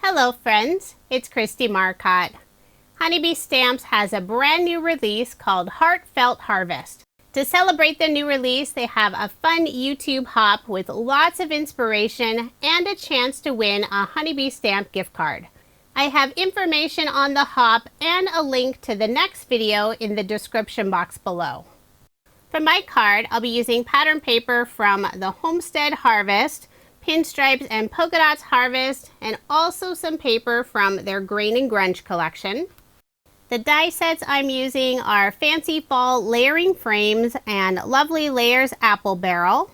Hello friends, it's Kristie Marcotte. Honeybee Stamps has a brand new release called Heartfelt Harvest. To celebrate the new release, they have a fun YouTube hop with lots of inspiration and a chance to win a Honeybee Stamp gift card. I have information on the hop and a link to the next video in the description box below. For my card, I'll be using pattern paper from the Homestead Harvest, Pinstripes and Polka Dots Harvest, and also some paper from their Green and Grunge collection. The die sets I'm using are Fancy Fall layering frames and Lovely Layers apple barrel.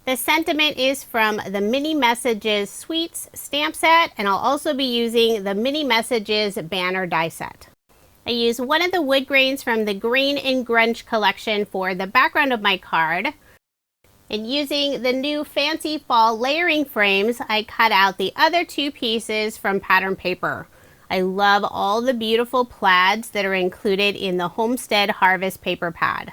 The sentiment is from the Mini Messages Sweets stamp set, and I'll also be using the Mini Messages banner die set. I use one of the wood grains from the Green and Grunge collection for the background of my card. And using the new Fancy Fall layering frames, I cut out the other two pieces from pattern paper. I love all the beautiful plaids that are included in the Homestead Harvest paper pad.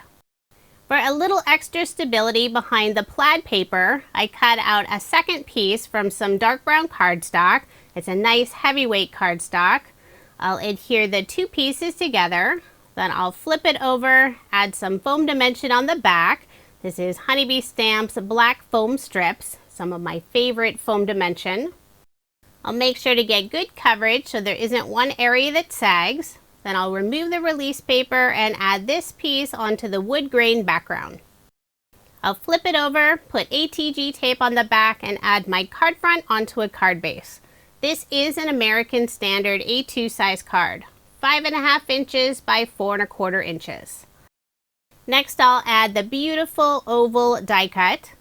For a little extra stability behind the plaid paper, I cut out a second piece from some dark brown cardstock. It's a nice heavyweight cardstock. I'll adhere the two pieces together, then I'll flip it over, add some foam dimension on the back. This is Honeybee Stamps black foam strips, some of my favorite foam dimension. I'll make sure to get good coverage so there isn't one area that sags. Then I'll remove the release paper and add this piece onto the wood grain background. I'll flip it over, put ATG tape on the back, and add my card front onto a card base. This is an American Standard A2 size card, 5.5 inches by 4.25 inches. Next, I'll add the beautiful oval die cut,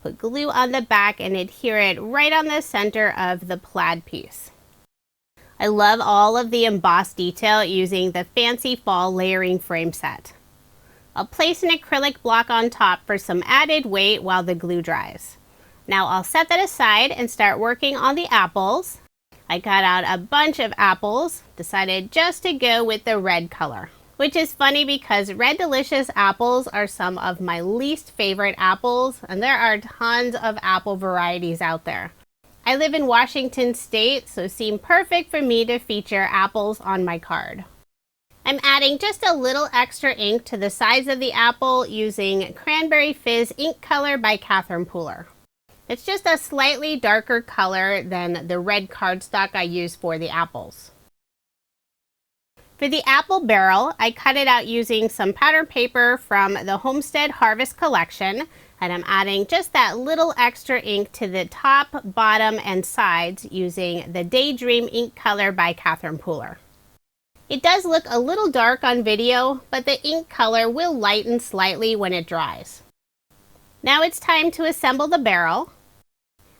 put glue on the back, and adhere it right on the center of the plaid piece. I love all of the embossed detail using the Fancy Fall layering frame set. I'll place an acrylic block on top for some added weight while the glue dries. Now I'll set that aside and start working on the apples. I cut out a bunch of apples, decided just to go with the red color. Which is funny because Red Delicious apples are some of my least favorite apples, and there are tons of apple varieties out there. I live in Washington State, so it seemed perfect for me to feature apples on my card. I'm adding just a little extra ink to the sides of the apple using Cranberry Fizz ink color by Catherine Pooler. It's just a slightly darker color than the red cardstock I use for the apples. For the apple barrel, I cut it out using some pattern paper from the Homestead Harvest collection, and I'm adding just that little extra ink to the top, bottom, and sides using the Daydream ink color by Catherine Pooler. It does look a little dark on video, but the ink color will lighten slightly when it dries. Now it's time to assemble the barrel.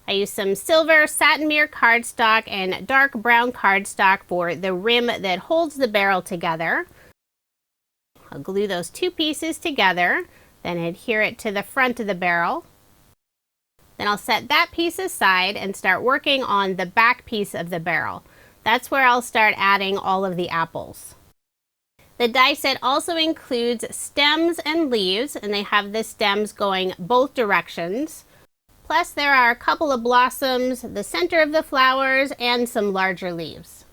I used some silver satin mirror cardstock and dark brown cardstock for the rim that holds the barrel together. I'll glue those two pieces together, then adhere it to the front of the barrel. Then I'll set that piece aside and start working on the back piece of the barrel. That's where I'll start adding all of the apples. The die set also includes stems and leaves, and they have the stems going both directions. Plus, there are a couple of blossoms, the center of the flowers, and some larger leaves.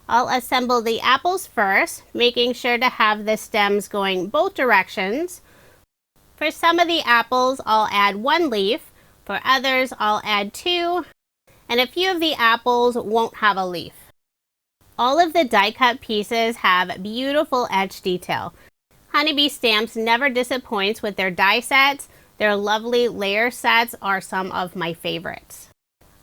I'll assemble the apples first, making sure to have the stems going both directions. For some of the apples, I'll add one leaf. For others, I'll add two. And a few of the apples won't have a leaf. All of the die cut pieces have beautiful etched detail. Honeybee Stamps never disappoints with their die sets. Their lovely layer sets are some of my favorites.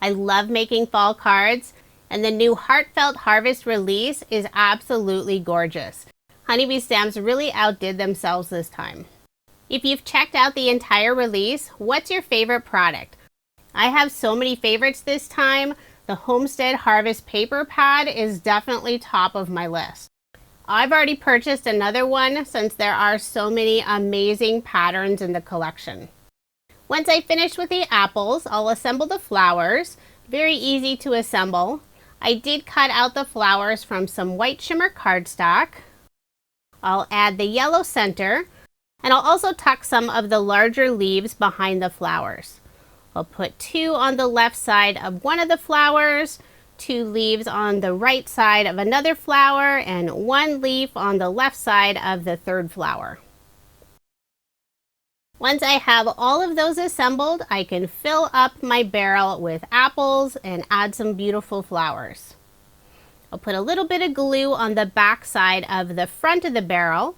I love making fall cards, and the new Heartfelt Harvest release is absolutely gorgeous. Honeybee Stamps really outdid themselves this time. If you've checked out the entire release, what's your favorite product? I have so many favorites this time. The Homestead Harvest paper pad is definitely top of my list. I've already purchased another one since there are so many amazing patterns in the collection. Once I finish with the apples, I'll assemble the flowers. Very easy to assemble. I did cut out the flowers from some white shimmer cardstock. I'll add the yellow center, and I'll also tuck some of the larger leaves behind the flowers. I'll put two on the left side of one of the flowers, 2 leaves on the right side of another flower, and 1 leaf on the left side of the third flower. Once I have all of those assembled, I can fill up my barrel with apples and add some beautiful flowers. I'll put a little bit of glue on the back side of the front of the barrel,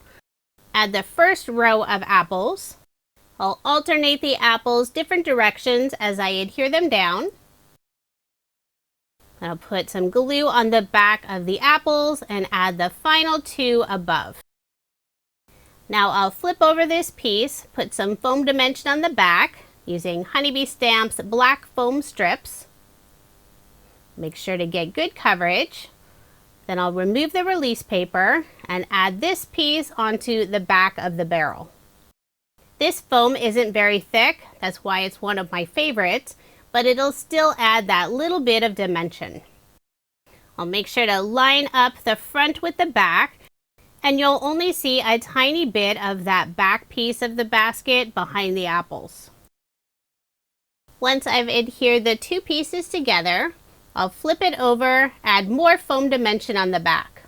add the first row of apples. I'll alternate the apples different directions as I adhere them down. I'll put some glue on the back of the apples and add the final 2 above. Now I'll flip over this piece, put some foam dimension on the back using Honeybee Stamp's black foam strips. Make sure to get good coverage. Then I'll remove the release paper and add this piece onto the back of the barrel. This foam isn't very thick, that's why it's one of my favorites, but it'll still add that little bit of dimension. I'll make sure to line up the front with the back, and you'll only see a tiny bit of that back piece of the basket behind the apples. Once I've adhered the 2 pieces together, I'll flip it over, add more foam dimension on the back.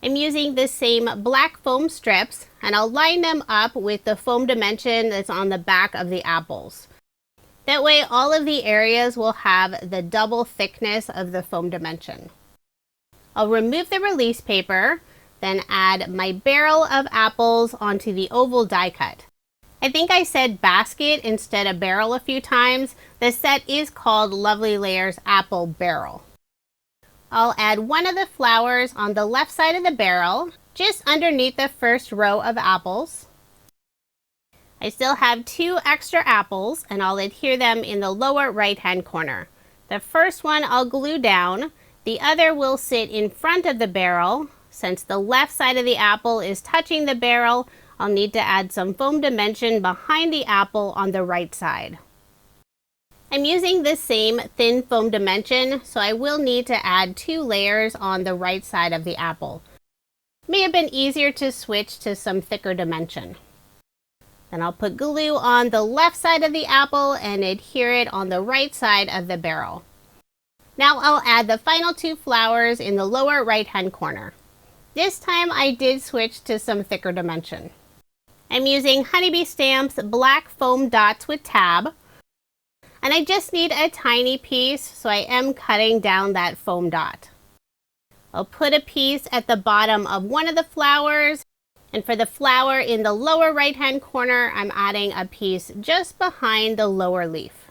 I'm using the same black foam strips, and I'll line them up with the foam dimension that's on the back of the apples. That way all of the areas will have the double thickness of the foam dimension. I'll remove the release paper, then add my barrel of apples onto the oval die cut. I think I said basket instead of barrel a few times. The set is called Lovely Layers Apple Barrel. I'll add one of the flowers on the left side of the barrel, just underneath the first row of apples. I still have 2 extra apples, and I'll adhere them in the lower right hand corner. The first one I'll glue down, the other will sit in front of the barrel. Since the left side of the apple is touching the barrel, I'll need to add some foam dimension behind the apple on the right side. I'm using the same thin foam dimension, so I will need to add 2 layers on the right side of the apple. May have been easier to switch to some thicker dimension. Then I'll put glue on the left side of the apple and adhere it on the right side of the barrel. Now I'll add the final 2 flowers in the lower right hand corner. This time I did switch to some thicker dimension. I'm using Honeybee Stamp's black foam dots with tab, and I just need a tiny piece, so I am cutting down that foam dot. I'll put a piece at the bottom of one of the flowers, and for the flower in the lower right hand corner, I'm adding a piece just behind the lower leaf.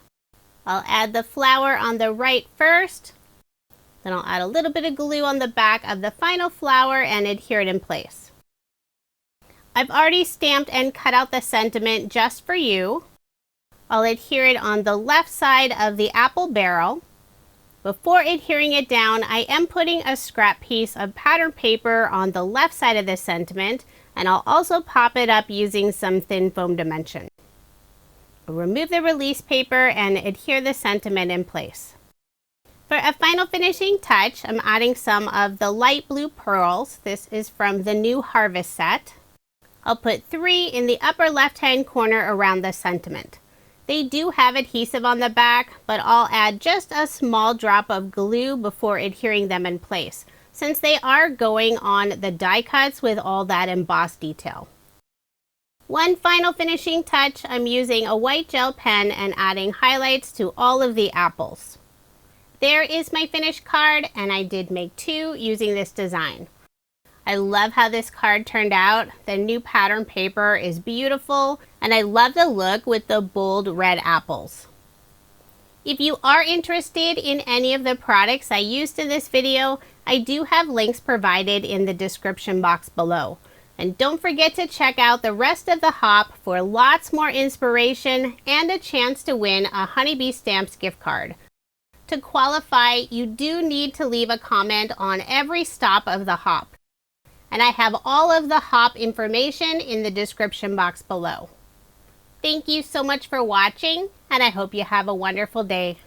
I'll add the flower on the right first, then I'll add a little bit of glue on the back of the final flower and adhere it in place. I've already stamped and cut out the sentiment just for you. I'll adhere it on the left side of the apple barrel. Before adhering it down, I am putting a scrap piece of pattern paper on the left side of the sentiment, and I'll also pop it up using some thin foam dimension. I'll remove the release paper and adhere the sentiment in place. For a final finishing touch, I'm adding some of the light blue pearls. This is from the new Harvest set. I'll put 3 in the upper left hand corner around the sentiment. They do have adhesive on the back, but I'll add just a small drop of glue before adhering them in place, since they are going on the die cuts with all that embossed detail. One final finishing touch, I'm using a white gel pen and adding highlights to all of the apples. There is my finished card, and I did make 2 using this design. I love how this card turned out. The new pattern paper is beautiful, and I love the look with the bold red apples. If you are interested in any of the products I used in this video, I do have links provided in the description box below. And don't forget to check out the rest of the hop for lots more inspiration and a chance to win a Honeybee Stamps gift card. To qualify, you do need to leave a comment on every stop of the hop. And I have all of the hop information in the description box below. Thank you so much for watching, and I hope you have a wonderful day.